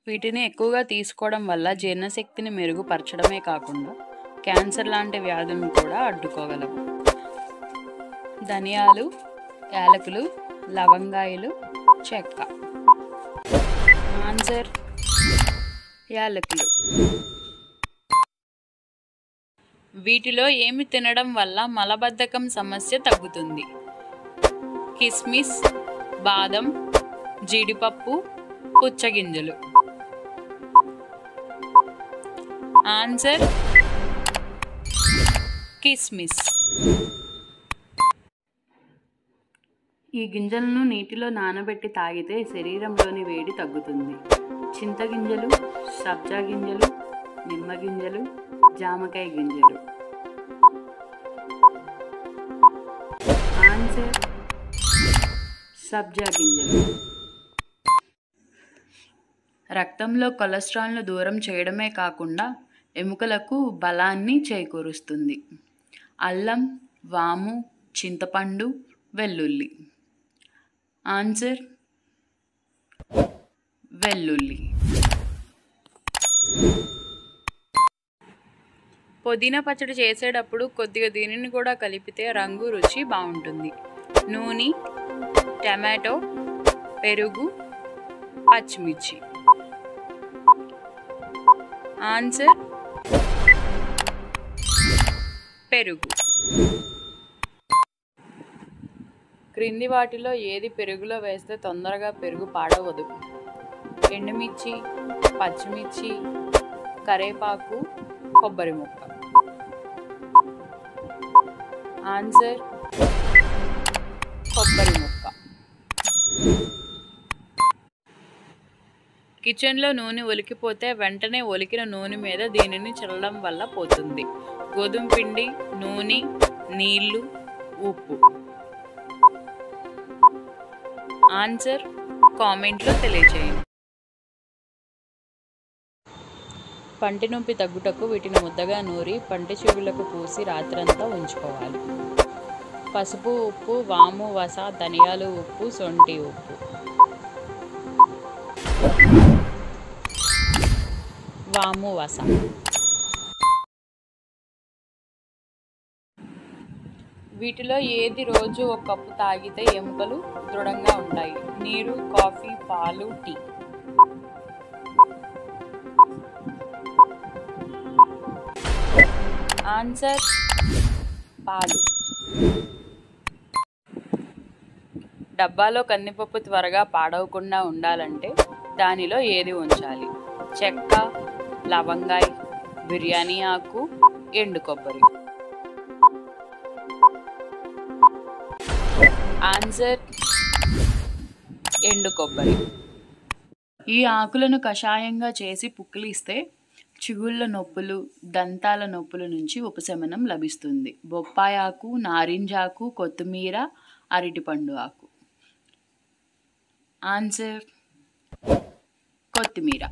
వీటిని ఎక్కువగా తీసుకోవడం వల్ల జీర్ణశక్తిని మెరుగుపరచడమే కాకుండా క్యాన్సర్ లాంటి వ్యాధులను కూడా అడ్డుకోగలవు. ధనియాలు, యాలకులు, లవంగాయలు, చెక్క. ఆన్సర్ యాలకులు. వీటిలో ఏమి తినడం వల్ల మలబద్ధకం సమస్య తగ్గుతుంది? కిస్మిస్, బాదం, జీడిపప్పు, పుచ్చగింజలు. ఆన్సర్ కిస్మిస్. ఈ గింజలను నీటిలో నానబెట్టి తాగితే శరీరంలోని వేడి తగ్గుతుంది. చింతగింజలు, సబ్జా గింజలు, నిమ్మ గింజలు, జామకాయ గింజలు. ఆన్సర్ సబ్జా గింజలు. రక్తంలో కొలెస్ట్రాల్ను దూరం చేయడమే కాకుండా ఎముకలకు బలాన్ని చేకూరుస్తుంది. అల్లం, వాము, చింతపండు, వెల్లుల్లి. ఆన్సర్ వెల్లుల్లి. పుదీనా పచ్చడి చేసేటప్పుడు కొద్దిగా దీనిని కూడా కలిపితే రంగు, రుచి బాగుంటుంది. నూనె, టమాటో, పెరుగు, పచ్చిమిర్చి. ఆన్సర్ పెరుగు. క్రింది వాటిలో ఏది పెరుగులో వేస్తే తొందరగా పెరుగు పాడవదు? ఎండుమిర్చి, పచ్చిమిర్చి, కరేపాకు, కొబ్బరి ముక్క. ఆన్సర్ కొబ్బరి ముక్క. కిచెన్లో నూనె ఒలికిపోతే వెంటనే ఒలికిన నూనె మీద దీనిని చల్లడం వల్ల పోతుంది. గోధుమ పిండి, నూనె, నీళ్లు, ఉప్పు. ఆన్సర్ కామెంట్లో తెలియజేయండి. పంటి నొప్పి తగ్గుటకు వీటిని ముద్దగా నూరి పంటి చెవులకు పూసి రాత్రంతా ఉంచుకోవాలి. పసుపు, ఉప్పు, వాము, వస, ధనియాలు ఉప్పు, సొంటి ఉప్పు. వాము, వస. వీటిలో ఏది రోజు ఒక కప్పు తాగితే ఎముకలు దృఢంగా ఉంటాయి? నీరు, కాఫీ, పాలు, టీ. ఆన్సర్ పాలు. డబ్బాలో కందిపప్పు త్వరగా పాడవకుండా ఉండాలంటే దానిలో ఏది ఉంచాలి? చెక్క, లవంగాయ, బిర్యానీ ఆకు, ఎండు కొబ్బరి. ఆన్సర్ ఎండు కొబ్బరి. ఈ ఆకులను కషాయంగా చేసి పుక్కిలిస్తే చిగుళ్ళ నొప్పులు, దంతాల నొప్పుల నుంచి ఉపశమనం లభిస్తుంది. బొప్పాయి ఆకు, నారింజాకు, కొత్తిమీర, అరటిపండు ఆకు. ఆన్సర్ కొత్తిమీర.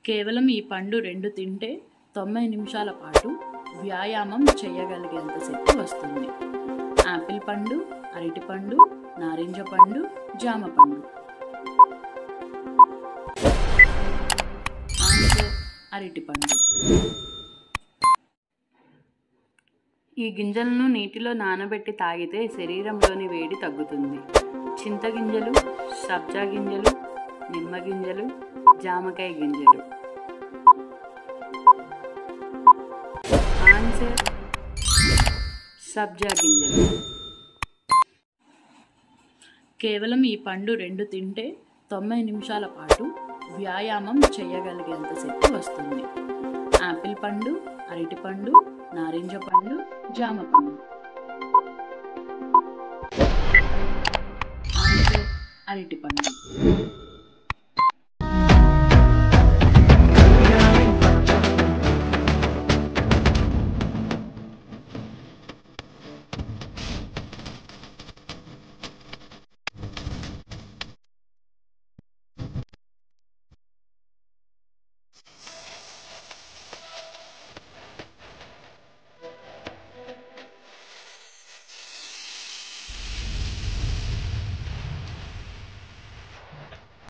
కేవలం ఈ పండు 2 తింటే 90 నిమిషాల పాటు వ్యాయామం చేయగలిగేంత శక్తి వస్తుంది. యాపిల్ పండు, అరటిపండు, నారింజ పండు, జామ పండు. ఆన్సర్ అరటిపండు. ఈ గింజలను నీటిలో నానబెట్టి తాగితే శరీరంలోని వేడి తగ్గుతుంది. చింతగింజలు, సబ్జా గింజలు, నిమ్మ గింజలు, జామకాయ గింజలు. ఆన్సర్ సబ్జా గింజలు. కేవలం ఈ పండు 2 తింటే 90 నిమిషాల పాటు వ్యాయామం చేయగలిగేంత శక్తి వస్తుంది. యాపిల్ పండు, అరటిపండు, నారింజ పండు, జామ పండు. ఆన్సర్ అరటిపండు.